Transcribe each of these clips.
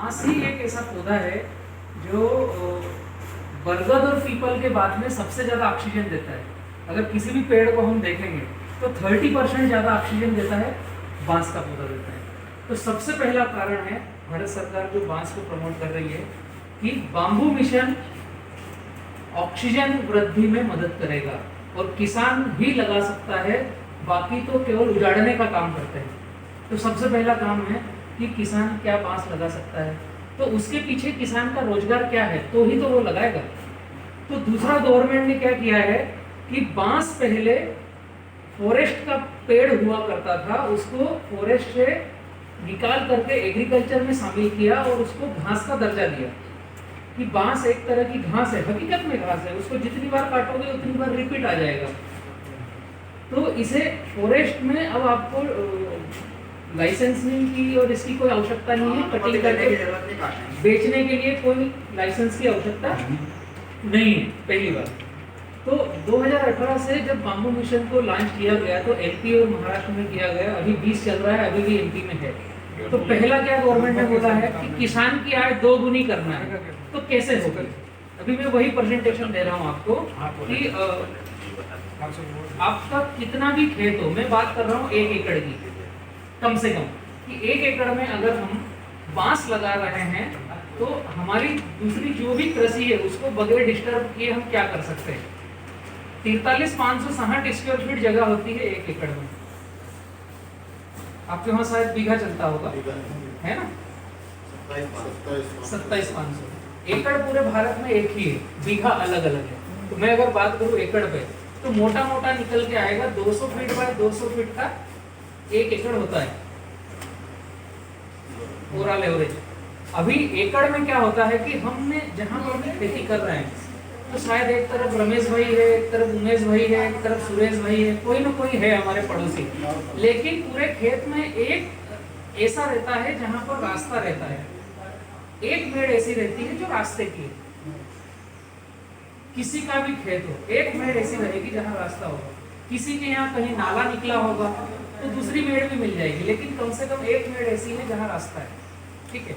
बांस ही एक ऐसा पौधा है जो बरगद और पीपल के बाद में सबसे ज़्यादा ऑक्सीजन देता है। अगर किसी भी पेड़ को हम देखेंगे तो 30% ज़्यादा ऑक्सीजन देता है, बांस का पौधा देता है। तो सबसे पहला कारण है भारत सरकार जो बांस को प्रमोट कर रही है कि बाम्बू मिशन ऑक्सीजन वृद्धि में मदद करेगा और किसान ही लगा सकता है, बाकी तो केवल उजाड़ने का काम करते हैं। तो सबसे पहला काम है कि किसान क्या बांस लगा सकता है, तो उसके पीछे किसान का रोजगार क्या है, तो ही तो वो लगाएगा। तो दूसरा गवर्नमेंट ने क्या किया है कि बांस पहले फॉरेस्ट का पेड़ हुआ करता था, उसको फॉरेस्ट से निकाल करके एग्रीकल्चर में शामिल किया और उसको घास का दर्जा दिया कि बांस एक तरह की घास है, हकीकत में घास है, उसको जितनी बार काटोगे उतनी बार रिपीट आ जाएगा। तो इसे फॉरेस्ट में अब आपको लाइसेंसिंग की और इसकी कोई आवश्यकता नहीं है, कटिंग करके बेचने के लिए कोई लाइसेंस की आवश्यकता नहीं है, पहली बार। तो 2018 से जब बाम्बू मिशन को लॉन्च किया गया तो एमपी और महाराष्ट्र में किया गया, अभी 20 चल रहा है, अभी भी एमपी में है। तो पहला क्या गवर्नमेंट ने बोला है कि किसान की आय 2 गुनी करना है। तो कैसे होगा? अभी मैं वही प्रेजेंटेशन दे रहा हूँ आपको कि आपका कितना भी खेत हो, मैं बात कर रहा हूँ 1 एकड़ की, कम से कम कि 1 एकड़ में अगर हम बांस लगा रहे हैं तो हमारी दूसरी जो भी कृषि है उसको बगैर डिस्टर्ब किए हम क्या कर सकते हैं। 43,560 स्क्वायर फीट जगह होती है 1 एकड़ में। आपके वहाँ शायद बीघा चलता होगा, है ना? 27,500। एकड़ पूरे भारत में एक ही है, बीघा अलग अलग है। तो मैं अगर बात करूँ एकड़ पे तो मोटा मोटा निकल के आएगा 200 फीट बाय 200 फीट का 1 एकड़ होता है ओवरऑल एवरेज। अभी एकड़ में क्या होता है कि हमने जहां पर भी खेती कर रहे हैं तो शायद एक तरफ रमेश भाई है, एक तरफ उमेश भाई है, एक तरफ सुरेश भाई है, कोई ना कोई है हमारे पड़ोसी, लेकिन पूरे खेत में एक ऐसा रहता है जहां पर रास्ता रहता है, एक मेड़ ऐसी रहती है जो रास्ते की है। किसी का भी खेत हो, एक मेड़ ऐसी रहेगी जहां रास्ता होगा। किसी के यहाँ कहीं नाला निकला होगा तो दूसरी मेड़ भी मिल जाएगी, लेकिन कम से कम एक मेड़ ऐसी है जहां रास्ता है, ठीक है।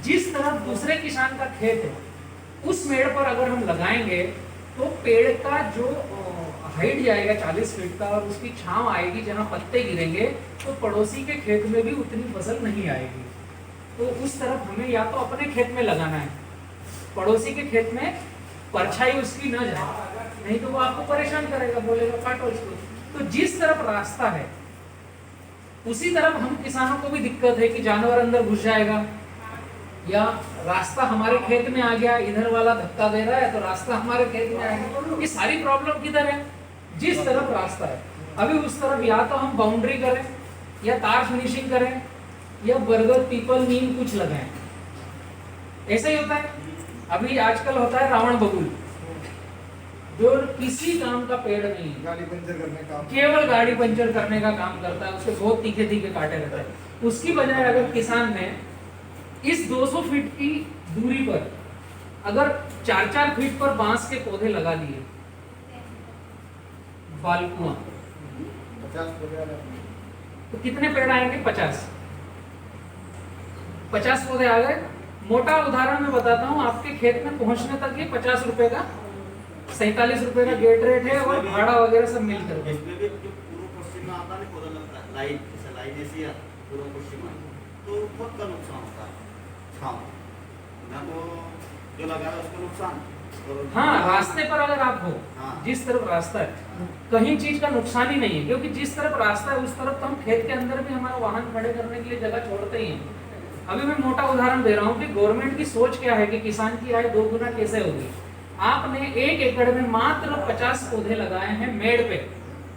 जिस तरफ दूसरे किसान का खेत है उस मेड़ पर अगर हम लगाएंगे तो पेड़ का जो हाइट जाएगा 40 फीट का और उसकी छांव आएगी जहां पत्ते गिरेंगे, तो पड़ोसी के खेत में भी उतनी फसल नहीं आएगी। तो उस तरफ हमें या तो अपने खेत में लगाना है, पड़ोसी के खेत में परछाई उसकी न जाए, नहीं तो वो आपको परेशान करेगा, बोलेगा काटो इसको। तो जिस तरफ रास्ता है उसी तरफ हम किसानों को भी दिक्कत है कि जानवर अंदर घुस जाएगा या रास्ता हमारे खेत में आ गया, इधर वाला धक्का दे रहा है तो रास्ता हमारे खेत में आएगा। ये सारी प्रॉब्लम किधर है? जिस तरफ रास्ता है। अभी उस तरफ या तो हम बाउंड्री करें या तार फिनिशिंग करें या बरगद पीपल नीम कुछ लगाएं, ऐसा ही होता है। अभी आजकल होता है रावण बबूल, जो किसी काम का पेड़ नहीं है, गाड़ी पंचर करने का, केवल गाड़ी पंचर करने का काम करता है, उसके बहुत तीखे तीखे कांटे रहते हैं। उसकी बजाय अगर किसान ने इस 200 फीट की दूरी पर अगर 4-4 फीट पर बांस के पौधे लगा दिए, बालकुआं, 50 पौधे, तो कितने पेड़ आएंगे? 50 पौधे आ गए। मोटा उदाहरण मैं बताता हूँ, आपके खेत में पहुंचने तक ये 50 रुपए का, 47 रुपए का गेट रेट है और भाड़ा वगैरह सब मिलकर। इसमें भी जो पूर्व पश्चिम में आता है पौधा लगता है, लाइन जैसे लाइन ऐसी है पूर्व पश्चिम में, तो बहुत का नुकसान होता है। हाँ, ना तो जो लगा है उसको नुकसान। हाँ, रास्ते पर अगर आप हो, हाँ। जिस तरफ रास्ता है, कहीं चीज का नुकसान ही नहीं है, क्योंकि जिस तरफ रास्ता है उस तरफ तो हम खेत के अंदर भी हमारा वाहन खड़े करने के लिए जगह छोड़ते ही हैं। अभी मैं मोटा उदाहरण दे रहा हूँ कि गवर्नमेंट की सोच क्या है कि किसान की आय 2 गुना कैसे होगी। आपने 1 एकड़ में मात्र 50 पौधे लगाए हैं मेड़ पे,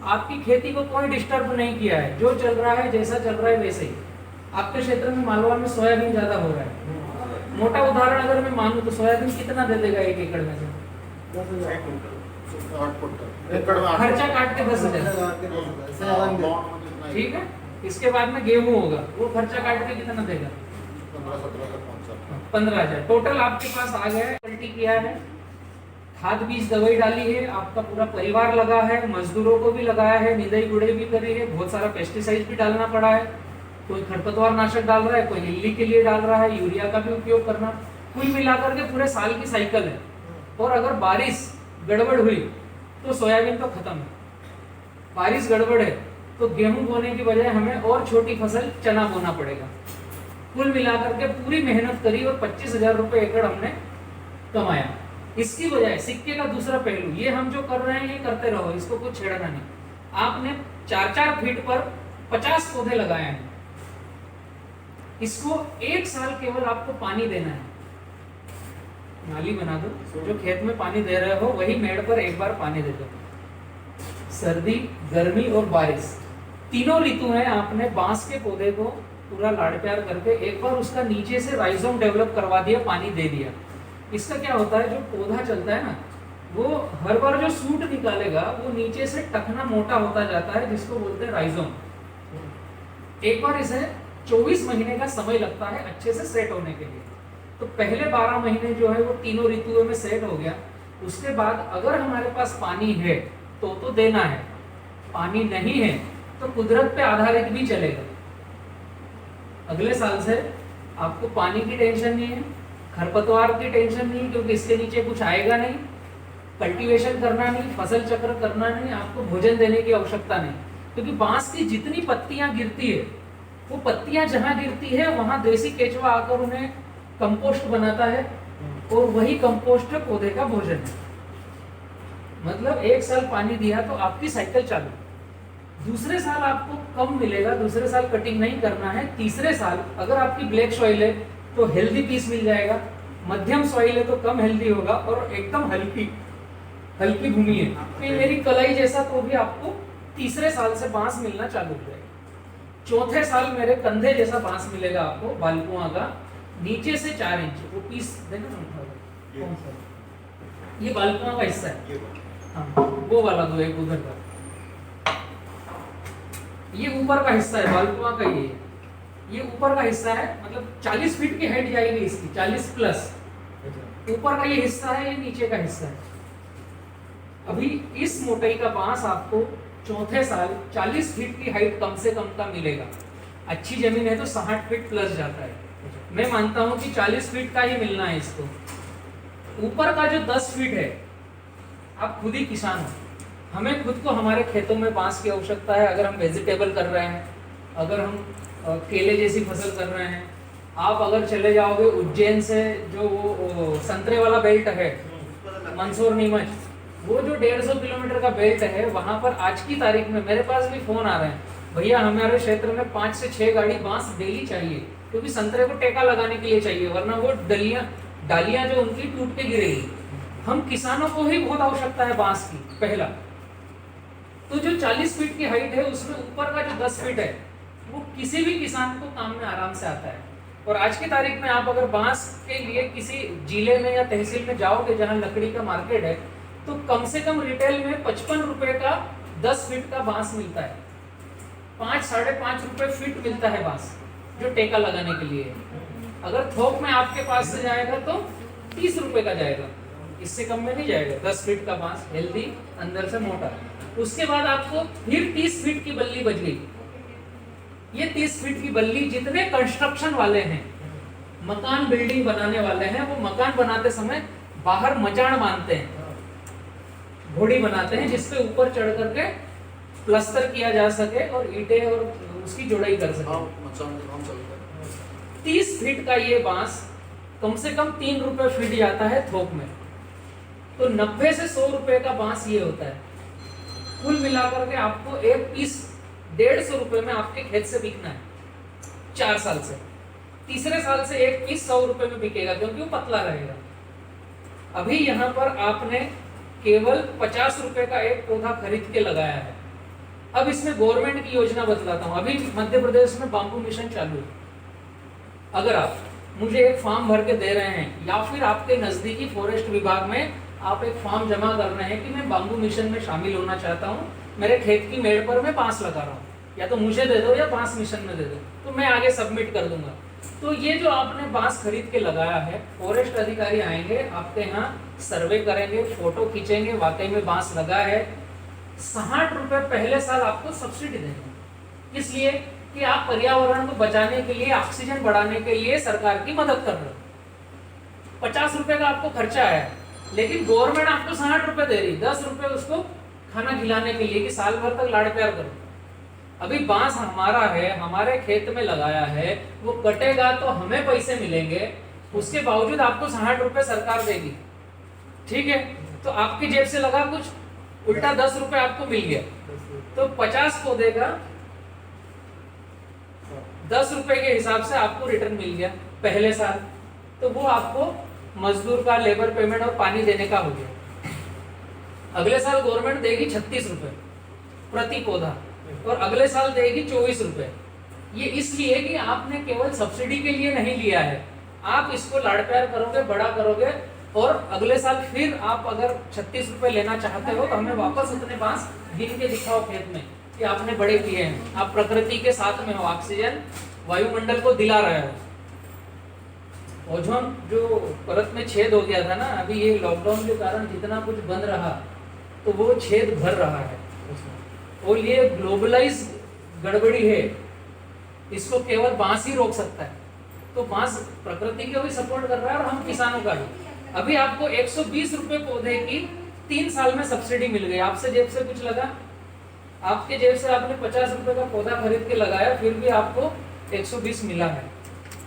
आपकी खेती को कोई डिस्टर्ब नहीं किया है, जो चल रहा है जैसा चल रहा है वैसे ही। आपके क्षेत्र में मालवा में सोयाबीन ज्यादा हो रहा है, मोटा उदाहरण अगर मैं मानूं तो सोयाबीन कितना दे देगा 1 एकड़ में से? 8 कुंटल, खर्चा काट के 10,000, ठीक है। इसके बाद में गेहूं होगा, वो खर्चा काट के कितना देगा? 15,000 टोटल आपके पास आ गया है। पलटी किया है, खाद बीज दवाई डाली है, आपका पूरा परिवार लगा है, मजदूरों को भी लगाया है, निदाई गुड़ाई भी करी है, बहुत सारा पेस्टिसाइड भी डालना पड़ा है, कोई खरपतवार नाशक डाल रहा है, कोई इल्ली के लिए डाल रहा है, यूरिया का भी उपयोग करना, कुल मिलाकर के पूरे साल की साइकिल है। और अगर बारिश गड़बड़ हुई तो सोयाबीन तो खत्म है। बारिश गड़बड़ है तो गेहूं बोने की बजाय हमें और छोटी फसल चना बोना पड़ेगा। कुल मिलाकर के पूरी मेहनत करी और 25,000 रुपए एकड़ हमने कमाया। इसकी बजाय सिक्के का दूसरा पहलू, ये हम जो कर रहे हैं ये करते रहो, इसको कुछ छेड़ना नहीं। आपने 4-4 फीट पर 50 पौधे लगाए हैं, इसको 1 साल केवल आपको पानी देना है। नाली बना दो, जो खेत में पानी दे रहे हो वही मेड़ पर एक बार पानी दे दो। सर्दी, गर्मी और बारिश तीनों ऋतु में आपने बांस के पौधे को पूरा लाड़ प्यार करके एक बार उसका नीचे से राइजोम डेवलप करवा दिया, पानी दे दिया। इसका क्या होता है, जो पौधा चलता है ना, वो हर बार जो सूट निकालेगा वो नीचे से टखना मोटा होता जाता है, जिसको बोलते हैं राइजोम। एक बार इसे 24 महीने का समय लगता है अच्छे से सेट होने के लिए। तो पहले 12 महीने जो है वो तीनों ऋतुओं में सेट हो गया। उसके बाद अगर हमारे पास पानी है तो देना है, पानी नहीं है तो कुदरत पे आधारित भी चलेगा। अगले साल से आपको पानी की टेंशन नहीं है, खरपतवार की टेंशन नहीं, क्योंकि इसके नीचे कुछ आएगा नहीं, कल्टीवेशन करना नहीं, फसल चक्र करना नहीं, आपको भोजन देने की आवश्यकता नहीं। क्योंकि बांस की जितनी पत्तियां गिरती है, वो पत्तियां जहां गिरती है वहां देसी केचुआ आकर उन्हें कंपोस्ट बनाता है और वही कंपोस्ट पौधे का भोजन है। मतलब 1 साल पानी दिया तो आपकी साइकिल चालू। दूसरे साल आपको कम मिलेगा, दूसरे साल कटिंग नहीं करना है। तीसरे साल अगर आपकी ब्लैक सॉइल है तो हेल्दी पीस मिल जाएगा, मध्यम सॉइल है तो कम हेल्दी होगा, और एकदम हल्की भूमि है तो मेरी कलाई जैसा, तो भी आपको तीसरे साल से बांस मिलना चालू हो जाएगा। चौथे साल मेरे कंधे जैसा बांस मिलेगा आपको, बालकुआ का, नीचे से 4 इंच। वो पीस देना ना, कौन सा, ये बालकुआ का हिस्सा है, हाँ वो वाला दो, एक उधर का, ये ऊपर का हिस्सा है बालकुआ का, ये ऊपर का हिस्सा है। मतलब 40 फीट की हाइट जाएगी इसकी, 40 प्लस। ऊपर का ये हिस्सा है, ये नीचे का हिस्सा है। अभी इस मोटाई का बांस आपको चौथे साल 40 फीट की हाइट कम से कम का मिलेगा। अच्छी जमीन है तो 60 फीट प्लस जाता है। मैं मानता हूं कि 40 फीट का ही मिलना है इसको। ऊपर का जो 10 फीट है, आप खुद ही किसान हो, हमें खुद को हमारे खेतों में बांस की आवश्यकता है। अगर हम वेजिटेबल कर रहे हैं, अगर हम केले जैसी फसल कर रहे हैं, आप अगर चले जाओगे उज्जैन से, जो वो संतरे वाला बेल्ट है, मंसूर नीमच, वो जो 150 किलोमीटर का बेल्ट है, वहां पर आज की तारीख में मेरे पास भी फोन आ रहे हैं, भैया हमारे क्षेत्र में 5 से 6 गाड़ी बांस डेली चाहिए, क्योंकि संतरे को टेका लगाने के लिए चाहिए, वरना वो डालियां जो उनकी टूट के गिरेगी। हम किसानों को ही बहुत आवश्यकता है बांस की। पहला तो जो 40 फीट की हाइट है, उसमें ऊपर का जो 10 फीट है, वो किसी भी किसान को काम में आराम से आता है। और आज की तारीख में आप अगर बांस के लिए किसी जिले में या तहसील में जाओगे जहां लकड़ी का मार्केट है, तो कम से कम रिटेल में 55 रुपए का 10 फीट का बांस मिलता है। 5-5.5 रुपए फीट मिलता है बांस, जो टेका लगाने के लिए है। अगर थोक में आपके पास से जाएगा तो 30 रुपए का जाएगा, इससे कम में नहीं जाएगा। 10 फीट का बांस हेल्दी, अंदर से मोटा। उसके बाद आपको फिर 30 फीट की बल्ली बच गई। ये 30 फीट की बल्ली जितने कंस्ट्रक्शन वाले हैं, मकान बिल्डिंग बनाने वाले हैं, वो मकान बनाते समय बाहर मचान बांधते हैं, घोड़ी बनाते हैं, जिसपे ऊपर चढ़ करके प्लास्टर किया जा सके और ईंटें और उसकी जोड़ाई कर सके। 30 फीट का ये बांस कम से कम 3 रुपए फीट जाता है थोक में। तो 90 से 100 रुपए का बांस ये होता है। कुल मिलाकर के आपको एक पीस 150 रुपए में आपके खेत से बिकना है 4 साल से। तीसरे साल से एक पीस 100 रुपए में बिकेगा, क्योंकि वो पतला रहेगा। अभी यहाँ पर आपने केवल 50 रुपए का एक पौधा खरीद के लगाया है। अब इसमें गवर्नमेंट की योजना बतलाता हूँ। अभी मध्य प्रदेश में बाम्बू मिशन चालू है। अगर आप मुझे एक फॉर्म भर के दे रहे हैं, या फिर आपके नजदीकी फॉरेस्ट विभाग में आप एक फॉर्म जमा कर रहे हैं कि मैं बाम्बू मिशन में शामिल होना चाहता हूँ, मेरे खेत की मेड़ पर मैं बांस लगा रहा हूँ, या तो मुझे दे दो या बांस मिशन में दे दो, तो मैं आगे सबमिट कर दूंगा। तो ये जो आपने बांस खरीद के लगाया है, फॉरेस्ट अधिकारी आएंगे आपके यहाँ, सर्वे करेंगे, फोटो खींचेंगे, वाकई में बांस लगा है। 60 रुपए पहले साल आपको सब्सिडी देंगे। इसलिए कि आप पर्यावरण को बचाने के लिए, ऑक्सीजन बढ़ाने के लिए सरकार की मदद कर रहे हो। 50 रुपए का आपको खर्चा है, लेकिन गवर्नमेंट आपको 60 रुपए दे रही, 10 रुपए उसको खाना खिलाने के लिए कि साल भर तक लाड़ प्यार करो। अभी बांस हमारा है, हमारे खेत में लगाया है, वो कटेगा तो हमें पैसे मिलेंगे, उसके बावजूद आपको 60 रुपए सरकार देगी, ठीक है। तो आपकी जेब से लगा कुछ, उल्टा 10 रुपए आपको मिल गया, तो 50 पौधे का 10 रुपए के हिसाब से आपको रिटर्न मिल गया पहले साल। तो वो आपको मजदूर का, लेबर पेमेंट और पानी देने का हो गया। अगले साल गवर्नमेंट देगी 36 रुपए प्रति पौधा, और अगले साल देगी 24 रुपए। ये इसलिए कि आपने केवल सब्सिडी के लिए नहीं लिया है, आप इसको लाड़ प्यार करोगे, बड़ा करोगे, और अगले साल फिर आप अगर 36 रुपए लेना चाहते हो तो हमें वापस उतने बांस गिन के दिखाओ खेत में कि आपने बड़े किए हैं, आप प्रकृति के साथ में हो, ऑक्सीजन वायुमंडल को दिला रहे हो। ओजोन जो परत में छेद हो गया था ना, अभी ये लॉकडाउन के कारण जितना कुछ बंद रहा तो वो छेद भर रहा है, और ये ग्लोबलाइज गड़बड़ी है, इसको केवल बांस ही रोक सकता है। तो बांस प्रकृति को भी सपोर्ट कर रहा है और हम किसानों का भी। अभी आपको 120 रुपए पौधे की 3 साल में सब्सिडी मिल गई, आपसे जेब से कुछ लगा, आपके जेब से आपने 50 रुपए का पौधा खरीद के लगाया, फिर भी आपको 120 मिला है।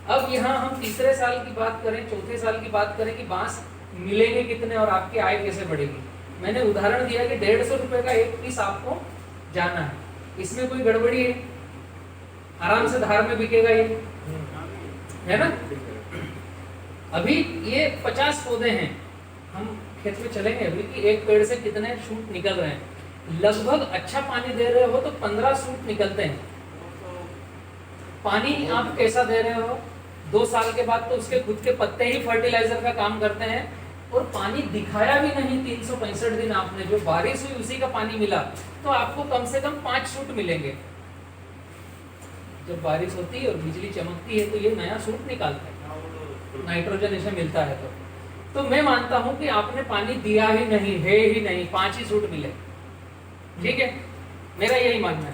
अब यहाँ हम तीसरे साल की बात करें, चौथे साल की बात करें कि बांस मिलेंगे कितने और आपकी आय कैसे बढ़ेगी। मैंने उदाहरण दिया कि 150 रुपए का एक पीस आपको जाना है, इसमें कोई गड़बड़ी है? आराम से धार में बिकेगा ये, है ना। अभी ये 50 पौधे हैं, हम खेत में चलेंगे अभी कि एक पेड़ से कितने शूट निकल रहे हैं। लगभग अच्छा पानी दे रहे हो तो 15 शूट निकलते हैं। पानी आप कैसा दे रहे हो, 2 साल के बाद तो उसके खुद के पत्ते ही फर्टिलाइजर का काम करते हैं, और पानी दिखाया भी नहीं 365 दिन आपने, जो बारिश हुई उसी का पानी मिला, तो आपको कम से कम 5 शूट मिलेंगे। जब बारिश होती है और बिजली चमकती है तो ये नया शूट निकालता है, नाइट्रोजन इसे मिलता है। तो मैं मानता हूं कि आपने पानी दिया ही नहीं है, ही नहीं, 5 ही शूट मिले, ठीक है, मेरा यही मानना है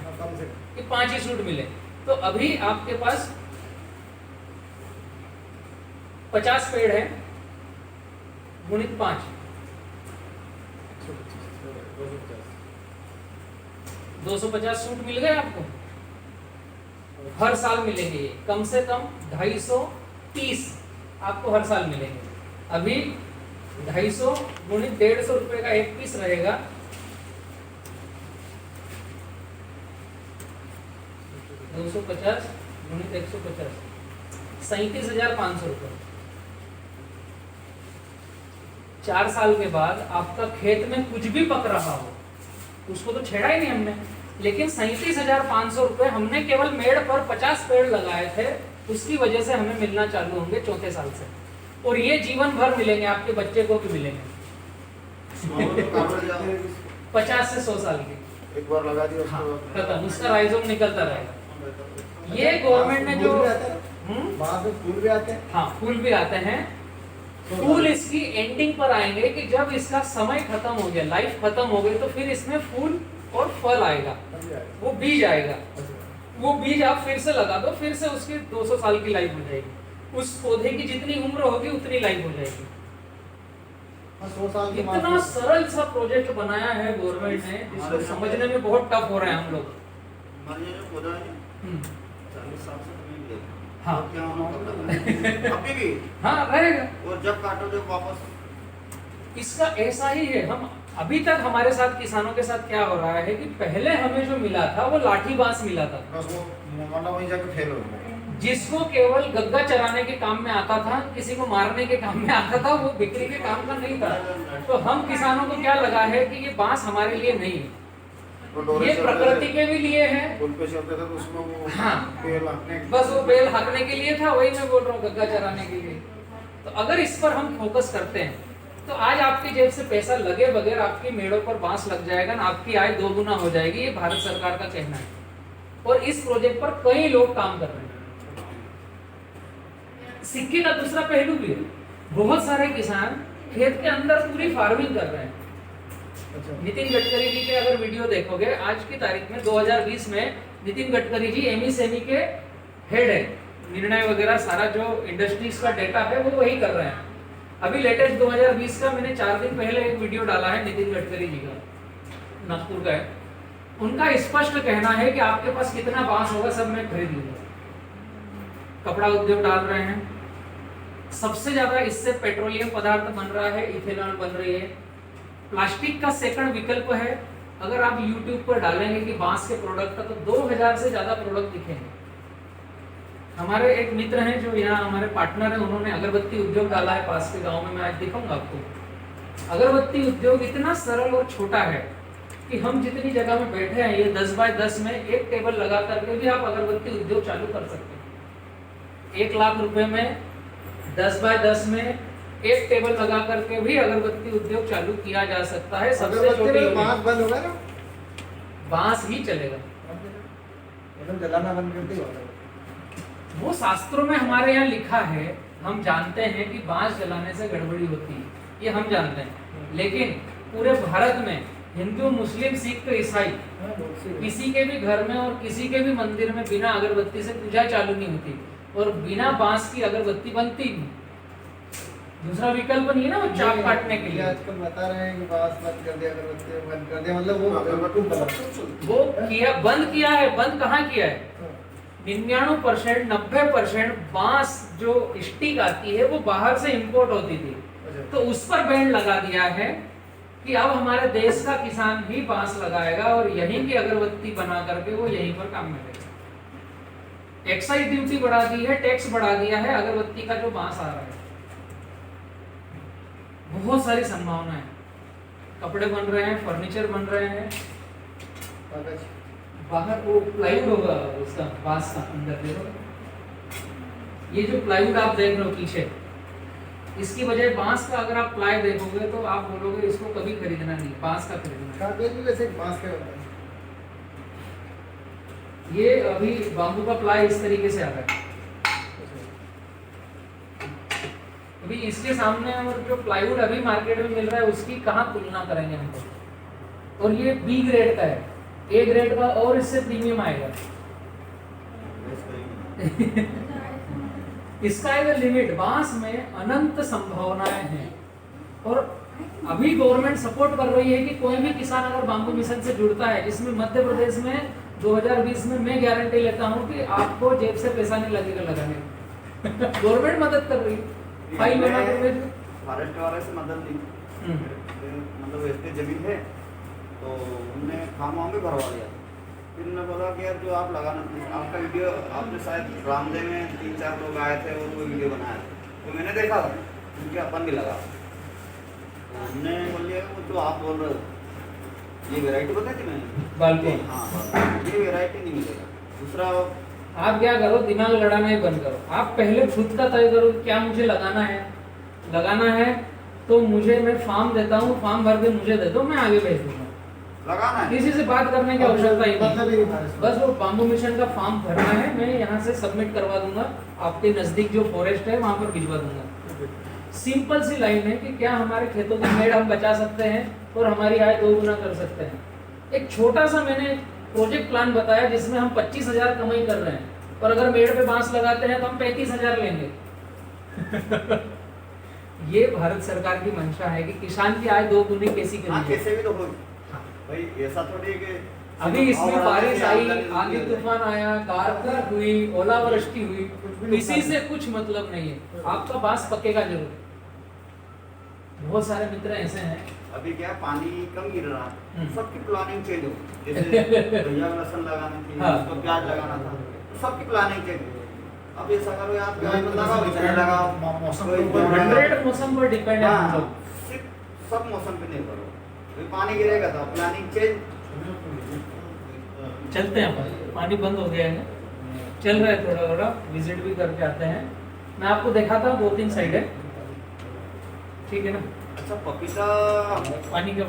कि 5 ही शूट मिले। तो अभी आपके पास 50 पेड़ है, गुणित 5, 250 शूट मिल गए आपको, हर साल मिलेंगे ये, कम से कम 250 आपको हर साल मिलेंगे। अभी 250 गुणित 150 रुपए का एक पीस रहेगा, 250 गुणित 150, 37,500 रुपए। 4 साल के बाद आपका खेत में कुछ भी पक रहा हो, उसको तो छेड़ा ही नहीं हमने, लेकिन 37,500 रुपए हमने केवल मेड़ पर 50 पेड़ लगाए थे, उसकी वजह से हमें मिलना चालू होंगे चौथे साल से, और ये जीवन भर मिलेंगे, आपके बच्चे को भी मिलेंगे। 50 से 100 साल की एक बार लगा दिया हाँ, खत्म, उसका राइजोम निकलता रहेगा। ये गवर्नमेंट ने जो बाद में फूल भी आते हैं, हाँ फूल भी आते हैं, फूल इसकी एंडिंग पर आएंगे कि जब इसका समय खत्म हो गया, लाइफ खत्म हो गई, तो फिर इसमें फूल और फल आएगा, वो बीज आएगा, वो बीज आप फिर से लगा दो, फिर से उसकी 200 साल की लाइफ हो जाएगी, उस पौधे की जितनी उम्र होगी उतनी लाइफ हो जाएगी। 100 साल के इतना सरल सा प्रोजेक्ट बनाया है गवर्नमेंट ने, जिसको समझने में बहुत टफ हो रहा है हम लोग। हमारे ये जो पौधा है 40 साल से नहीं मिलेगा, हाँ। क्या होना अभी भी हाँ रहेगा, और जब काटो जब वापस। इसका ऐसा ही है। हम अभी तक हमारे साथ किसानों के साथ क्या हो रहा है कि पहले हमें जो मिला था वो लाठी बांस मिला था, बस वो मतलब वहीं जाके फेल हो गया। जिसको केवल गग्गा चराने के काम में आता था, किसी को मारने के काम में आता था, वो बिक्री के काम का नहीं था। तो हम किसानों को क्या लगा है कि ये बांस हमारे लिए नहीं है, ये प्रकृति के भी लिए है। पुल पे चलते थे तो उसमें वो हाँ। पेड़ लगने बस वो बेल हाँकने के लिए था, वही मैं बोल रहा हूँ, गग्गा चराने के लिए। तो अगर इस पर हम फोकस करते हैं तो आज आपकी जेब से पैसा लगे बगैर आपकी मेड़ों पर बांस लग जाएगा ना, आपकी आय 2 गुना हो जाएगी। ये भारत सरकार का कहना है, और इस प्रोजेक्ट पर कई लोग काम कर रहे हैं। सिक्के का दूसरा पहलू भी है, बहुत सारे किसान खेत के अंदर पूरी फार्मिंग कर रहे हैं। नितिन गडकरी जी के अगर वीडियो देखोगे, आज की तारीख में 2020 में नितिन गडकरी जी एमएसएमई के हेड है, निर्णय वगैरह सारा जो इंडस्ट्रीज का डेटा है वो वही कर रहे हैं। अभी लेटेस्ट 2020 का मैंने 4 दिन पहले एक वीडियो डाला है नितिन गडकरी जी का, नागपुर का है। उनका स्पष्ट कहना है कि आपके पास कितना बांस होगा सब मैं खरीद लूंगा। कपड़ा उद्योग डाल रहे हैं, सबसे ज्यादा इससे पेट्रोलियम पदार्थ बन रहा है, इथेनॉल बन रही है। प्लास्टिक का सेकंड विकल्प है, अगर आप YouTube पर डालेंगे कि बांस के प्रोडक्ट का, तो 2000 से ज्यादा प्रोडक्ट दिखेंगे। हमारे एक मित्र हैं जो यहाँ हमारे पार्टनर हैं, उन्होंने अगरबत्ती उद्योग डाला है पास के गांव में, मैं आज दिखाऊंगा आपको। अगरबत्ती उद्योग इतना सरल और छोटा है कि हम जितनी जगह में बैठे हैं, ये 10 बाय 10 में एक टेबल लगा करके भी आप अगरबत्ती उद्योग चालू कर सकते हैं। 1 लाख रुपए में 10 बाय 10 में एक टेबल लगा करके भी अगरबत्ती उद्योग चालू किया जा सकता है। सबसे छोटी बांस बंद होगा ना, बांस ही चलेगा, एकदम जलाना बंद कर दिया। वो शास्त्रों में हमारे यहाँ लिखा है, हम जानते हैं कि बांस जलाने से गड़बड़ी होती है, ये हम जानते हैं। लेकिन पूरे भारत में हिंदू, मुस्लिम, सिख, ईसाई किसी के भी घर में और किसी के भी मंदिर में बिना अगरबत्ती से पूजा चालू नहीं होती, और बिना बांस की अगरबत्ती बनती नहीं। दूसरा विकल्प नहीं है ना वो चाक काटने के लिए। आजकल बता रहे हैं कि बांस बंद कर दिया, अगरबत्ती बंद कर दिया, मतलब वो किया, बंद किया है। बंद कहाँ किया है? 99%, 90% बांस जो स्टिक आती है वो बाहर से इंपोर्ट होती थी, तो उस पर बैन लगा दिया है कि अब हमारे देश का किसान भी बांस लगाएगा और यहीं की अगरबत्ती बना करके वो यहीं पर काम में लेगा। एक्साइज ड्यूटी बढ़ा दी है, टैक्स बढ़ा दिया है अगरबत्ती का जो बांस आ रहा है। बहुत सारी संभावना है, कपड़े बन रहे हैं, फर्नीचर बन रहे हैं, बाहर वो प्लाईवुड होगा उसका, बांस का अंदर देखो, ये जो प्लाईवुड आप देख रहे हो पीछे, इसकी बजाय बांस का अगर आप प्लाई देखोगे तो आप बोलोगे इसको कभी खरीदना नहीं, बांस का खरीदना। कागज भी वैसे बांस का होता है। ये अभी बाम्बू का प्लाई इस तरीके से आता है। अभी इसके सामने और जो प्लाईवुड अभी मार्केट में मिल रहा है उसकी कहाँ तुलना करेंगे हम लोग। और ये बी ग्रेड का है, ए ग्रेड का और इससे प्रीमियम आएगा। इसका एक लिमिट, बांस में अनंत संभावनाएं हैं। और अभी गवर्नमेंट सपोर्ट कर रही है कि कोई भी किसान अगर बाम्बू मिशन से जुड़ता है, जिसमें मध्य प्रदेश में 2020 में मैं गारंटी लेता हूं कि आपको जेब से पैसा नहीं लगेगा लगाने। गवर्नमेंट मदद कर रही है, फाइल बना कर फॉरेस्ट वाले से मदद ली, मतलब ऐसे जमीन है तो उन्होंने फार्म वाम भी भरवा लिया। फिर उन्होंने बोला कि यार जो आप लगाना, आपका वीडियो आपने शायद रामदेव में 3-4 लोग आए थे और वो वीडियो बनाया तो मैंने देखा था, उनके अपन भी लगा। तो हमने बोल लिया वो जो आप बोल रहे हो ये वैरायटी बताई थी मैंने, बालकनी। हाँ, ये वैरायटी नहीं मिलेगा। दूसरा आप क्या करो, दिमाग लड़ाना ही बंद करो। आप पहले खुद का तय करो क्या मुझे लगाना है। लगाना है तो मुझे, मैं फॉर्म देता हूँ, फॉर्म भर के मुझे दे दो, मैं आगे भेज दूंगा। लगाना है, किसी से बात करने की आवश्यकता ही नहीं, बस वो बाम्बू मिशन का फॉर्म भरना है, मैं यहाँ से सबमिट करवा दूंगा, आपके नजदीक जो फॉरेस्ट है वहाँ पर भिजवा दूंगा। सिंपल सी लाइन है कि क्या हमारे खेतों की मेड़ हम बचा सकते हैं और हमारी आय 2 गुना कर सकते हैं। एक छोटा सा मैंने प्रोजेक्ट प्लान बताया जिसमें हम 25,000 कमाई कर रहे हैं, और अगर मेड़ पे बांस लगाते हैं तो हम 35,000 लेंगे। ये भारत सरकार की मंशा है कि किसान की आय 2 गुनी कैसी हाँ, करेंगे। कैसे भी तो होगी भाई, ऐसा थोड़ी है कि अभी इसमें बारिश आई, आंधी तूफान आया, कारगर हुई, ओलावृष्टि हुई, किसी से कुछ मतलब नहीं है, आपका बांस पकेगा जरूर। बहुत सारे मित्र ऐसे हैं। अभी क्या पानी कम गिर रहा है, सबकी प्लानिंग चेंज हो, जैसे भैया लहसुन लगानी थी, हाँ। उसको प्याज लगाना था, तो सबकी प्लानिंग चेंज हो। अब ऐसा करो यार, प्याज मत लगाओ, इतना लगाओ, मौसम कोई पर 100 मौसम पर डिपेंड है हम लोग। सिर्फ सब मौसम पे निर्भर हो, अभी पानी गिरेगा तो प्लानिंग चेंज। चलते हैं अपन, पानी बंद हो गया है, चल रहा है थोड़ा थोड़ा, विजिट भी करके आते हैं। मैं आपको दिखाता हूँ 2-3 साइड है, ठीक है ना। अच्छा, पपीता पानी का